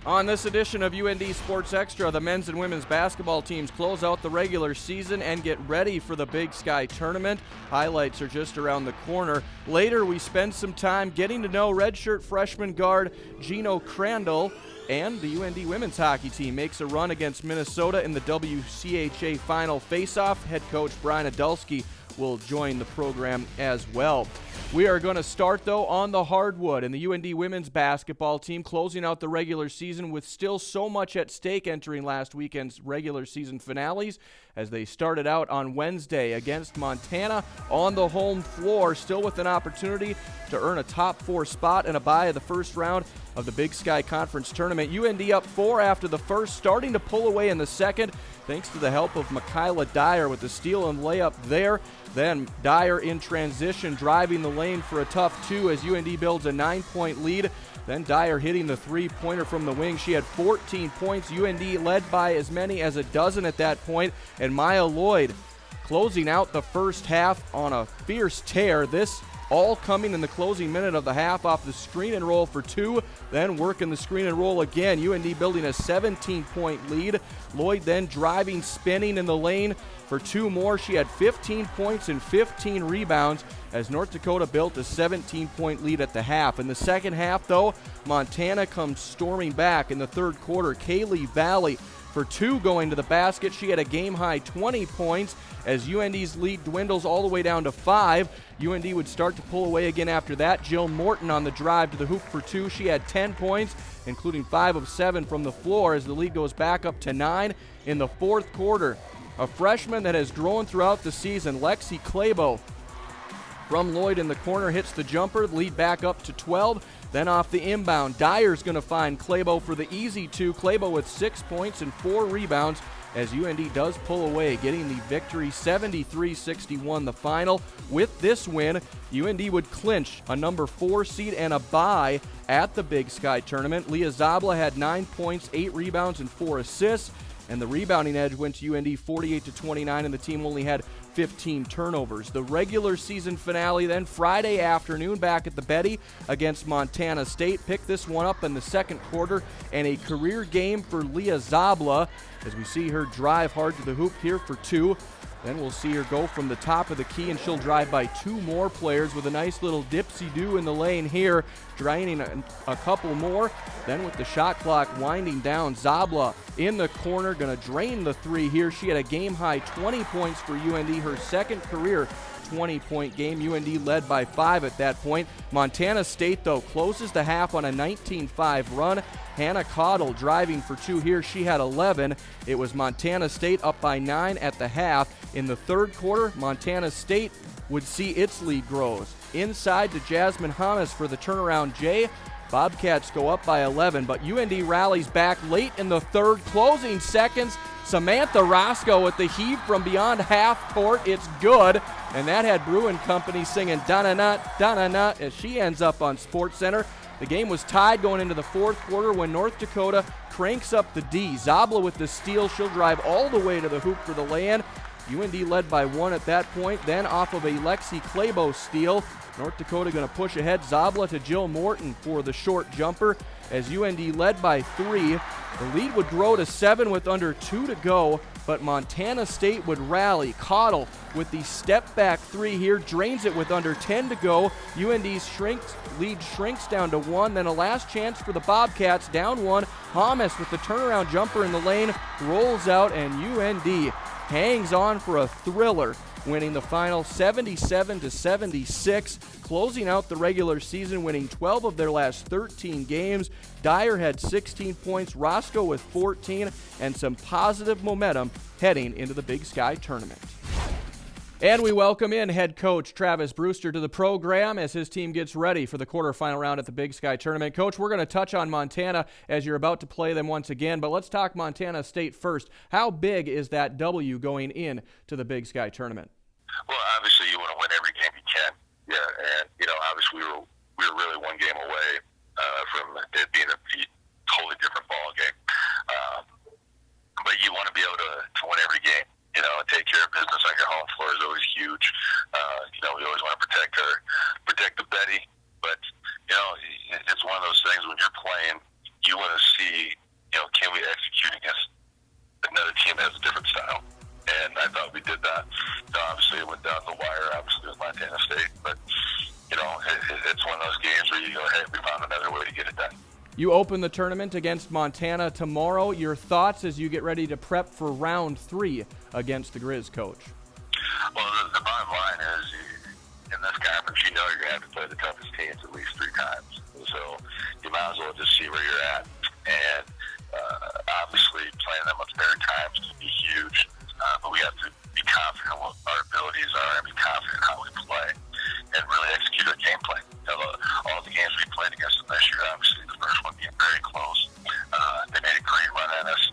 On this edition of UND Sports Extra, the men's and women's basketball teams close out the regular season and get ready for the Big Sky Tournament. Highlights are just around the corner. Later, we spend some time getting to know redshirt freshman guard Geno Crandall, and the UND women's hockey team makes a run against Minnesota in the WCHA Final Face-off. Head coach Brian Idalski will join the program as well. We are going to start, though, on the hardwood, and the UND women's basketball team closing out the regular season with still so much at stake entering last weekend's regular season finales as they started out on Wednesday against Montana on the home floor, still with an opportunity to earn a top 4 spot and a bye of the first round of the Big Sky Conference Tournament. UND up 4 after the first, starting to pull away in the second, thanks to the help of Michaela Dyer with the steal and layup there. Then Dyer in transition, driving the lane for a tough 2 as UND builds a 9-point lead. Then Dyer hitting the three-pointer from the wing. She had 14 points. UND led by as many as a dozen at that point. And Maya Lloyd closing out the first half on a fierce tear. This all coming in the closing minute of the half off the screen and roll for 2, then working the screen and roll again. UND building a 17-point lead. Lloyd then driving, spinning in the lane for 2 more. She had 15 points and 15 rebounds as North Dakota built a 17-point lead at the half. In the second half, though, Montana comes storming back in the third quarter. Kaylee Valley for 2 going to the basket. She had a game-high 20 points as UND's lead dwindles all the way down to 5. UND would start to pull away again after that. Jill Morton on the drive to the hoop for 2. She had 10 points, including 5 of 7 from the floor as the lead goes back up to 9 in the fourth quarter. A freshman that has grown throughout the season, Lexi Clabo, from Lloyd in the corner, hits the jumper, lead back up to 12. Then off the inbound, Dyer's going to find Clabo for the easy 2. Clabo with 6 points and 4 rebounds as UND does pull away, getting the victory 73-61 the final. With this win, UND would clinch a number 4 seed and a bye at the Big Sky Tournament. Leah Zabla had 9 points, 8 rebounds, and 4 assists. And the rebounding edge went to UND 48-29, and the team only had 15 turnovers. The regular season finale then Friday afternoon back at the Betty against Montana State. Picked this one up in the second quarter, and a career game for Leah Zabla as we see her drive hard to the hoop here for 2. Then we'll see her go from the top of the key, and she'll drive by 2 more players with a nice little dipsy-do in the lane here, draining a couple more. Then with the shot clock winding down, Zabla in the corner, going to drain the 3 here. She had a game-high 20 points for UND, her second career 20-point game. UND led by 5 at that point. Montana State, though, closes the half on a 19-5 run. Hannah Caudle driving for 2 here. She had 11. It was Montana State up by 9 at the half. In the third quarter, Montana State would see its lead grows. Inside to Jasmine Hamas for the turnaround J. Bobcats go up by 11, but UND rallies back late in the third. Closing seconds, Samantha Roscoe with the heave from beyond half court. It's good, and that had Bruin Company singing da-na-na, da-na-na as she ends up on SportsCenter. The game was tied going into the fourth quarter when North Dakota cranks up the D. Zabla with the steal. She'll drive all the way to the hoop for the lay-in. UND led by 1 at that point. Then off of a Lexi Clabo steal, North Dakota going to push ahead. Zabla to Jill Morton for the short jumper as UND led by 3. The lead would grow to 7 with under 2 to go, but Montana State would rally. Caudle with the step-back 3 here, drains it with under 10 to go. UND's lead shrinks down to 1. Then a last chance for the Bobcats, down 1. Hamas with the turnaround jumper in the lane, rolls out, and UND hangs on for a thriller, winning the final 77-76, closing out the regular season, winning 12 of their last 13 games. Dyer had 16 points, Roscoe with 14, and some positive momentum heading into the Big Sky Tournament. And we welcome in head coach Travis Brewster to the program as his team gets ready for the quarterfinal round at the Big Sky Tournament. Coach, we're going to touch on Montana as you're about to play them once again, but let's talk Montana State first. How big is that W going in to the Big Sky Tournament? Well, obviously you want to win every game you can. Yeah, and obviously we were really one game away from it being a totally different ball game. But you want to be able to win every game. Take care of business on your home floor is always huge. We always want to protect the Betty, but it's one of those things when you're playing, you want to see against another team that has a different style. And I thought we did that. So obviously, it went down the wire, obviously, with Montana State. But, it's one of those games where you go, hey, we found another way to get it done. You open the tournament against Montana tomorrow. Your thoughts as you get ready to prep for round 3 against the Grizz, Coach? Well, the bottom line is, in this conference, you're going to have to play the toughest teams at least 3 times. So you might as well just see where you're at. And obviously, playing them a fair times can be huge. But we have to be confident in what our abilities are and be confident in how we play and really execute our game plan. All the games we played against them this year, obviously the first one being very close, they made a great run at us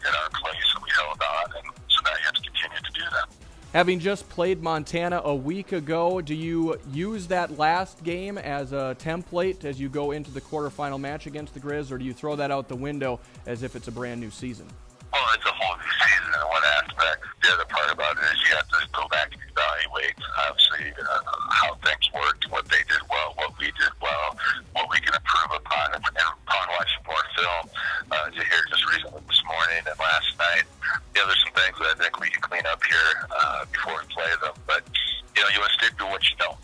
at our place, and we held on. And so now you have to continue to do that. Having just played Montana a week ago, do you use that last game as a template as you go into the quarterfinal match against the Grizz, or do you throw that out the window as if it's a brand new season? Well, it's a whole new season in one aspect. The other part about it is you have to go back and evaluate, obviously, how things worked, what they did well, what we did well, what we can improve upon. And upon watching more film, you hear just recently this morning and last night, there's some things that I think we can clean up here before we play them. But, you want to stick to what you know.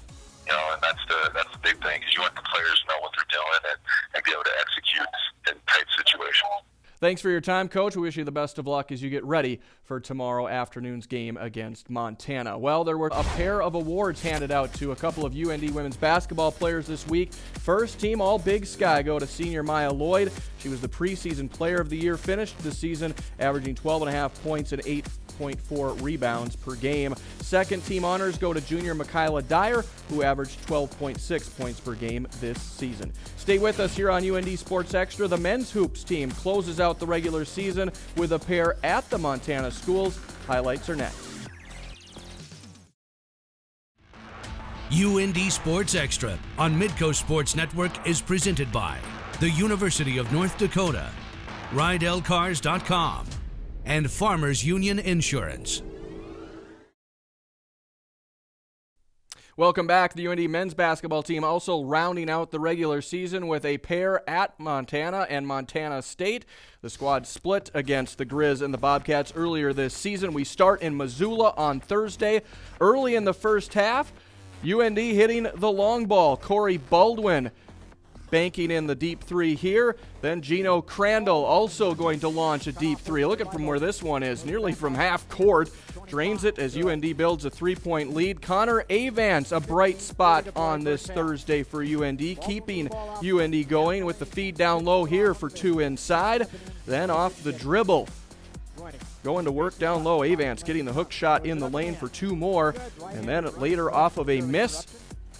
And that's the big thing, is you want the players to know what they're doing and be able to execute in tight situations. Thanks for your time, Coach. We wish you the best of luck as you get ready for tomorrow afternoon's game against Montana. Well, there were a pair of awards handed out to a couple of UND women's basketball players this week. First team All Big Sky go to senior Maya Lloyd. She was the preseason player of the year, finished the season averaging 12.5 points and 8.4 rebounds per game. Second team honors go to junior Michaela Dyer, who averaged 12.6 points per game this season. Stay with us here on UND Sports Extra. The men's hoops team closes out the regular season with a pair at the Montana schools. Highlights are next. UND Sports Extra on Midco Sports Network is presented by the University of North Dakota, RideLCars.com, and Farmers Union Insurance. Welcome back. The UND men's basketball team also rounding out the regular season with a pair at Montana and Montana State. The squad split against the Grizz and the Bobcats earlier this season. We start in Missoula on Thursday. Early in the first half, UND hitting the long ball. Corey Baldwin banking in the deep 3 here. Then Geno Crandall also going to launch a deep 3. Look at from where this one is, nearly from half court. Drains it as UND builds a 3-point lead. Connor Avance, a bright spot on this Thursday for UND, keeping UND going with the feed down low here for 2 inside. Then off the dribble, going to work down low. Avance getting the hook shot in the lane for 2 more. And then later off of a miss,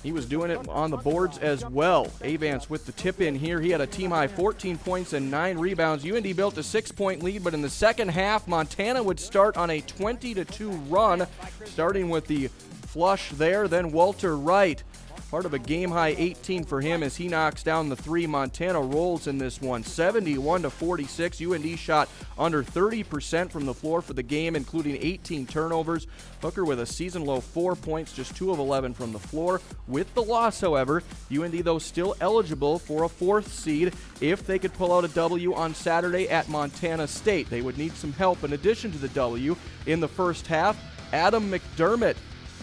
he was doing it on the boards as well. Avance with the tip in here. He had a team-high 14 points and 9 rebounds. UND built a 6-point lead, but in the second half, Montana would start on a 20-2 run, starting with the flush there. Then Walter Wright, part of a game-high 18 for him as he knocks down the 3. Montana rolls in this one, 71-46. UND shot under 30% from the floor for the game, including 18 turnovers. Hooker with a season-low 4 points, just 2 of 11 from the floor. With the loss, however, UND, though, still eligible for a 4th seed if they could pull out a W on Saturday at Montana State. They would need some help in addition to the W. In the first half, Adam McDermott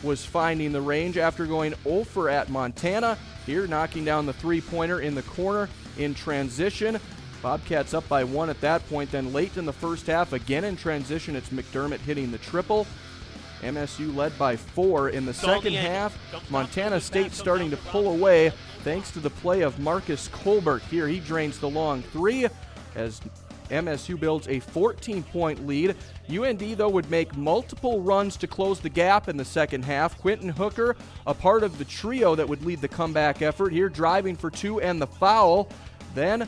was finding the range after going 0 for at Montana. Here, knocking down the 3-pointer in the corner in transition. Bobcats up by 1 at that point. Then late in the first half, again in transition, it's McDermott hitting the triple. MSU led by 4 in the second half. Montana State starting to pull away thanks to the play of Marcus Colbert. Here, he drains the long 3 as MSU builds a 14-point lead. UND, though, would make multiple runs to close the gap in the second half. Quentin Hooker, a part of the trio that would lead the comeback effort here, driving for 2 and the foul. Then,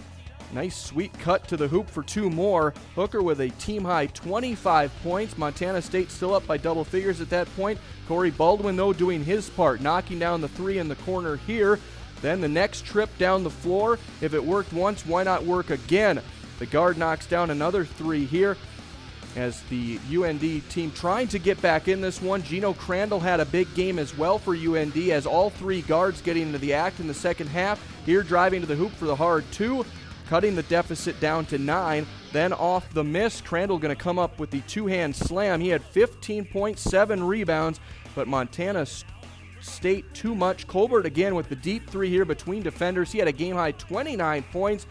nice sweet cut to the hoop for 2 more. Hooker with a team-high 25 points. Montana State still up by double figures at that point. Corey Baldwin, though, doing his part, knocking down the 3 in the corner here. Then the next trip down the floor. If it worked once, why not work again? The guard knocks down another 3 here as the UND team trying to get back in this one. Geno Crandall had a big game as well for UND as all 3 guards getting into the act in the second half. Here driving to the hoop for the hard 2, cutting the deficit down to 9. Then off the miss, Crandall going to come up with the two-hand slam. He had 15.7 rebounds, but Montana State too much. Colbert again with the deep three here between defenders. He had a game-high 29 points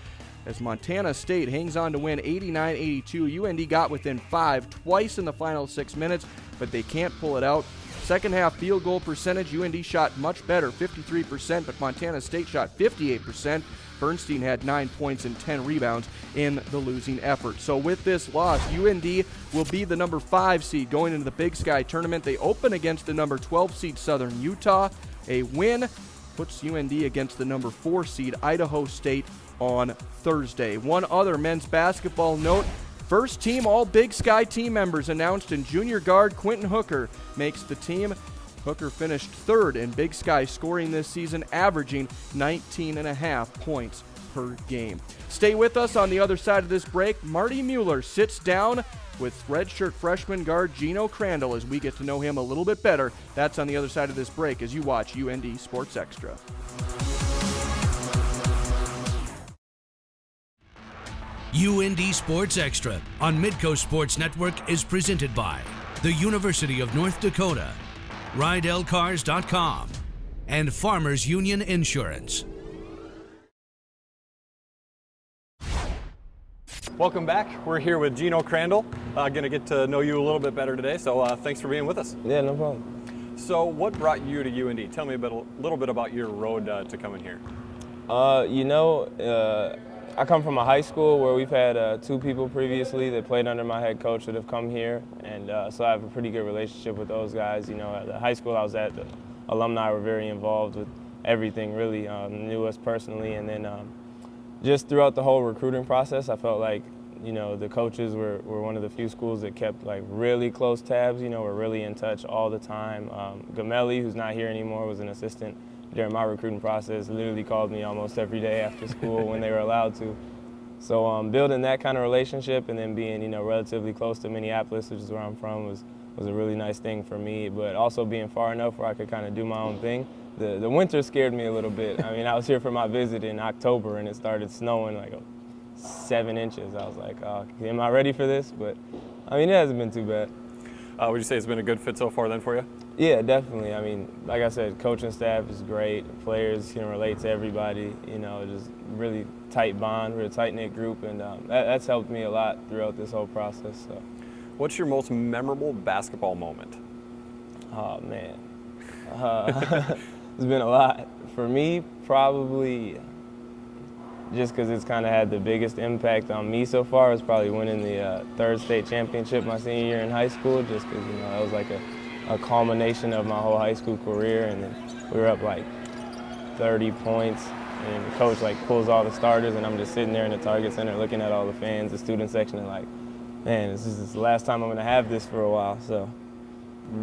as Montana State hangs on to win 89-82. UND got within 5 twice in the final 6 minutes, but they can't pull it out. Second half field goal percentage, UND shot much better, 53%, but Montana State shot 58%. Bernstein had 9 points and 10 rebounds in the losing effort. So with this loss, UND will be the number 5 seed going into the Big Sky tournament. They open against the number 12 seed Southern Utah. A win puts UND against the number 4 seed Idaho State on Thursday. One other men's basketball note. First team all Big Sky team members announced, and junior guard Quentin Hooker makes the team. Hooker finished 3rd in Big Sky scoring this season, averaging 19.5 points per game. Stay with us. On the other side of this break, Marty Mueller sits down with redshirt freshman guard Geno Crandall as we get to know him a little bit better. That's on the other side of this break as you watch UND Sports Extra. UND Sports Extra on Midco Sports Network is presented by the University of North Dakota, RideLCars.com, and Farmers Union Insurance. Welcome back. We're here with Geno Crandall. Going to get to know you a little bit better today, so thanks for being with us. Yeah, no problem. So what brought you to UND? Tell me a little bit about your road to coming here. I come from a high school where we've had 2 people previously that played under my head coach that have come here, and so I have a pretty good relationship with those guys. You know, at the high school I was at, the alumni were very involved with everything, really, knew us personally, and then just throughout the whole recruiting process, I felt like, you know, the coaches were one of the few schools that kept like really close tabs, you know, were really in touch all the time. Gamelli, who's not here anymore, was an assistant during my recruiting process, literally called me almost every day after school when they were allowed to. So building that kind of relationship and then being, you know, relatively close to Minneapolis, which is where I'm from, was a really nice thing for me. But also being far enough where I could kind of do my own thing. The winter scared me a little bit. I mean, I was here for my visit in October and it started snowing like 7 inches. I was like, oh, am I ready for this? But I mean, it hasn't been too bad. Would you say it's been a good fit so far then for you? Yeah, definitely. I mean, like I said, coaching staff is great. Players can relate to everybody. You know, just really tight bond. We're a tight-knit group, and that's helped me a lot throughout this whole process. So, what's your most memorable basketball moment? Oh, man. There's been a lot. For me, probably just because it's kind of had the biggest impact on me so far, is probably winning the 3rd state championship my senior year in high school, just because, you know, that was like a culmination of my whole high school career, and then we were up like 30 points, and the coach like pulls all the starters, and I'm just sitting there in the Target Center looking at all the fans, the student section, and like, man, this is the last time I'm gonna have this for a while. So,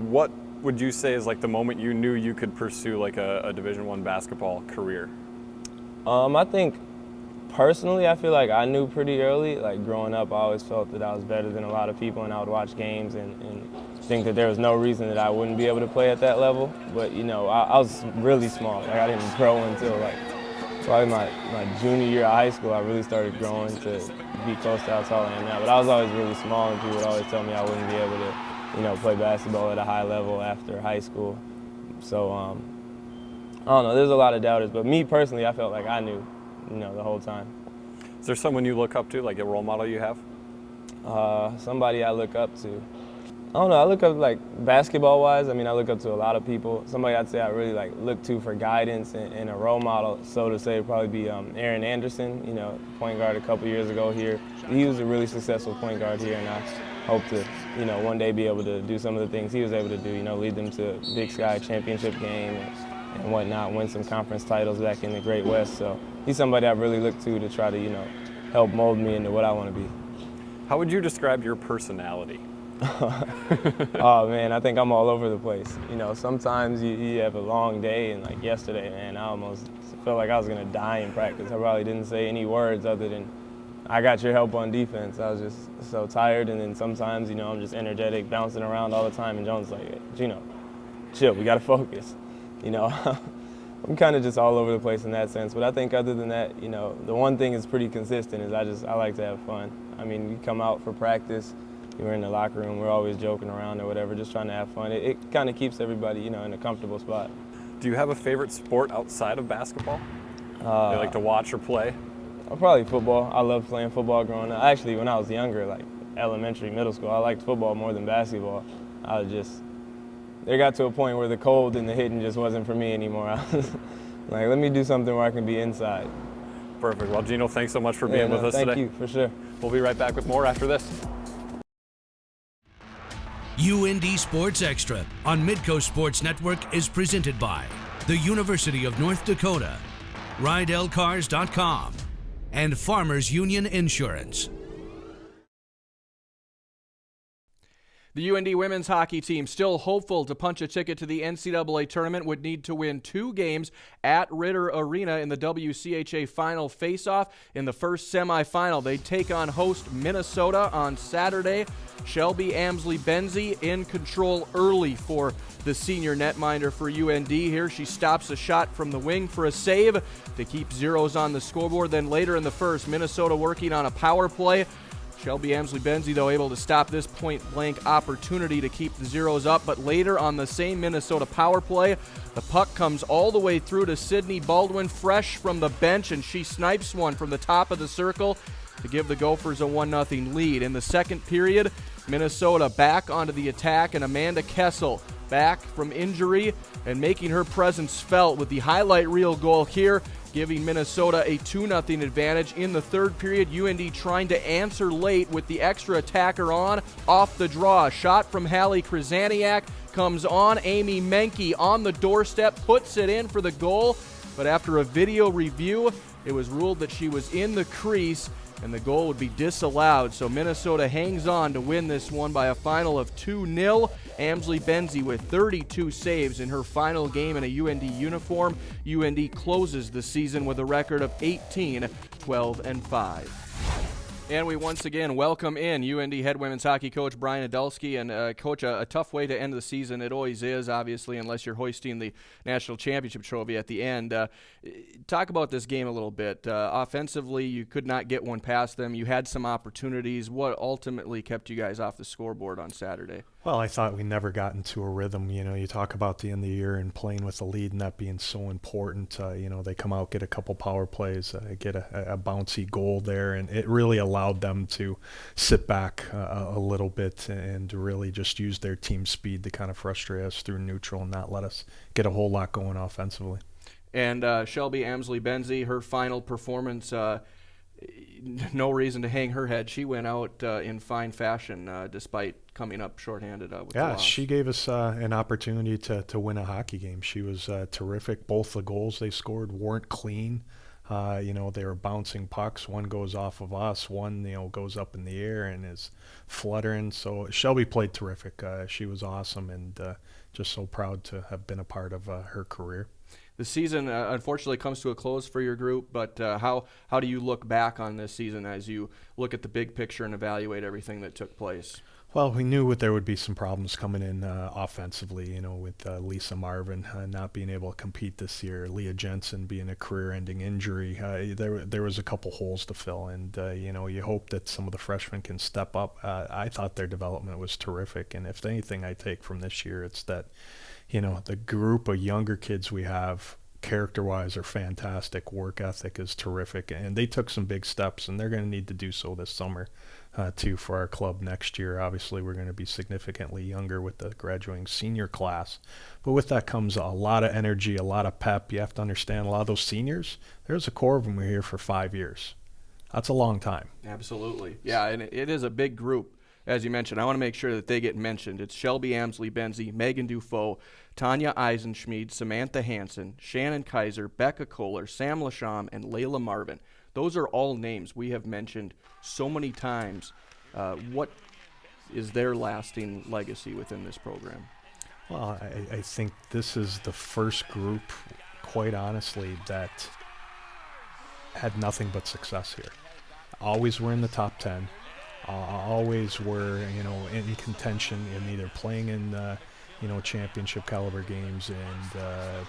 what would you say is like the moment you knew you could pursue like a Division I basketball career? I think personally, I feel like I knew pretty early. Like growing up, I always felt that I was better than a lot of people, and I would watch games and think that there was no reason that I wouldn't be able to play at that level. But, you know, I was really small. Like, I didn't grow until, like, probably my junior year of high school. I really started growing to be close to how tall I am now. But I was always really small, and people would always tell me I wouldn't be able to, you know, play basketball at a high level after high school. So, I don't know. There's a lot of doubters. But me personally, I felt like I knew, you know, the whole time. Is there someone you look up to, like a role model you have? Somebody I look up to. I don't know, I look up like basketball-wise, I mean, I look up to a lot of people. Somebody I'd say I really like look to for guidance and a role model, so to say, would probably be Aaron Anderson, you know, point guard a couple years ago here. He was a really successful point guard here, and I hope to, you know, one day be able to do some of the things he was able to do, you know, lead them to Big Sky championship game and whatnot, win some conference titles back in the Great West. So he's somebody I really look to try to, you know, help mold me into what I want to be. How would you describe your personality? Oh man, I think I'm all over the place. You know, sometimes you have a long day, and like yesterday, man, I almost felt like I was gonna die in practice. I probably didn't say any words other than, I got your help on defense. I was just so tired, and then sometimes, you know, I'm just energetic, bouncing around all the time, and Jones like, hey, Geno, chill, we gotta focus. You know, I'm kind of just all over the place in that sense. But I think other than that, you know, the one thing is pretty consistent is I like to have fun. I mean, you come out for practice, you're in the locker room, we're always joking around or whatever, just trying to have fun. It kind of keeps everybody, you know, in a comfortable spot. Do you have a favorite sport outside of basketball? You like to watch or play? Probably football. I loved playing football growing up. Actually, when I was younger, like elementary, middle school, I liked football more than basketball. There got to a point where the cold and the hitting just wasn't for me anymore. I was like, let me do something where I can be inside. Perfect. Well, Geno, thanks so much for being with us today. Thank you, for sure. We'll be right back with more after this. UND Sports Extra on Midco Sports Network is presented by the University of North Dakota, RideLCars.com, and Farmers Union Insurance. The UND women's hockey team, still hopeful to punch a ticket to the NCAA tournament, would need to win 2 games at Ritter Arena in the WCHA Final Face-off. In the first semifinal, they take on host Minnesota on Saturday. Shelby Amsley-Benzie in control early for the senior netminder for UND here. She stops a shot from the wing for a save to keep zeros on the scoreboard. Then later in the first, Minnesota working on a power play. Shelby Amsley-Benzie, though, able to stop this point-blank opportunity to keep the zeros up. But later on the same Minnesota power play, the puck comes all the way through to Sydney Baldwin, fresh from the bench, and she snipes one from the top of the circle to give the Gophers a 1-0 lead. In the second period, Minnesota back onto the attack, and Amanda Kessel back from injury and making her presence felt with the highlight reel goal here, giving Minnesota a 2-0 advantage. In the third period, UND trying to answer late with the extra attacker on, off the draw. A shot from Hallie Krasaniak comes on. Amy Menke on the doorstep, puts it in for the goal, but after a video review, it was ruled that she was in the crease, and the goal would be disallowed. So Minnesota hangs on to win this one by a final of 2-0. Amsley-Benzie with 32 saves in her final game in a UND uniform. UND closes the season with a record of 18-12-5. And we once again welcome in UND head women's hockey coach Brian Idalski. And coach, a tough way to end the season. It always is, obviously, unless you're hoisting the national championship trophy at the end. Talk about this game a little bit. Offensively, you could not get one past them. You had some opportunities. What ultimately kept you guys off the scoreboard on Saturday? Well, I thought we never got into a rhythm. You know, you talk about the end of the year and playing with the lead and that being so important. You know, they come out, get a couple power plays, get a bouncy goal there, and it really allowed them to sit back a little bit and really just use their team speed to kind of frustrate us through neutral and not let us get a whole lot going offensively. And Shelby Amsley-Benzie, her final performance, no reason to hang her head. She went out in fine fashion despite coming up shorthanded with the loss. She gave us an opportunity to win a hockey game. She was terrific. Both the goals they scored weren't clean. You know, they were bouncing pucks. One goes off of us. One, you know, goes up in the air and is fluttering. So Shelby played terrific. She was awesome, and just so proud to have been a part of her career. The season, unfortunately, comes to a close for your group, but how do you look back on this season as you look at the big picture and evaluate everything that took place? Well, we knew there would be some problems coming in offensively, you know, with Lisa Marvin not being able to compete this year, Leah Jensen being a career-ending injury. There was a couple holes to fill, and, you know, you hope that some of the freshmen can step up. I thought their development was terrific, and if anything I take from this year, it's that, you know, the group of younger kids we have, character-wise, are fantastic. Work ethic is terrific, and they took some big steps, and they're going to need to do so this summer too for our club next year. Obviously, we're going to be significantly younger with the graduating senior class, but with that comes a lot of energy, a lot of pep. You have to understand a lot of those seniors, there's a core of them who are here for 5 years. That's a long time. Absolutely. Yeah, and it is a big group. As you mentioned, I want to make sure that they get mentioned. It's Shelby Amsley-Benzie, Megan Dufault, Tanya Eisenschmied, Samantha Hansen, Shannon Kaiser, Becca Kohler, Sam Lasham, and Layla Marvin. Those are all names we have mentioned so many times. What is their lasting legacy within this program? Well, I think this is the first group, quite honestly, that had nothing but success here. Always were in the top 10. Always were, you know, in contention in either playing in, you know, championship caliber games and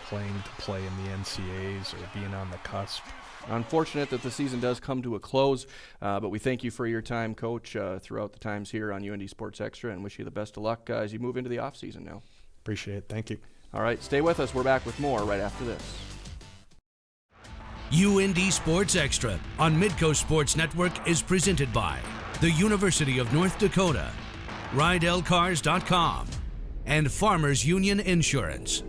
playing to play in the NCAAs or being on the cusp. Unfortunate that the season does come to a close, but we thank you for your time, Coach, throughout the times here on UND Sports Extra, and wish you the best of luck as you move into the off-season now. Appreciate it. Thank you. All right, stay with us. We're back with more right after this. UND Sports Extra on Midco Sports Network is presented by the University of North Dakota, RideLCars.com, and Farmers Union Insurance.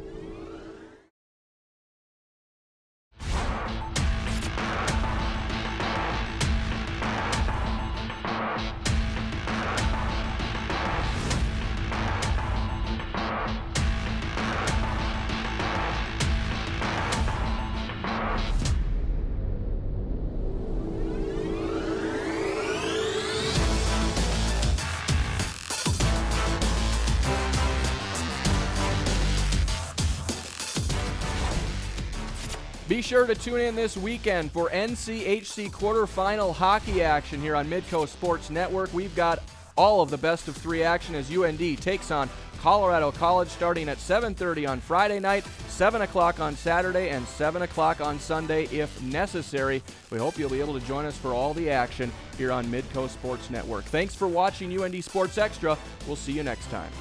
Be sure to tune in this weekend for NCHC quarterfinal hockey action here on Midco Sports Network. We've got all of the best of three action as UND takes on Colorado College starting at 7:30 on Friday night, 7 o'clock on Saturday, and 7 o'clock on Sunday if necessary. We hope you'll be able to join us for all the action here on Midco Sports Network. Thanks for watching UND Sports Extra. We'll see you next time.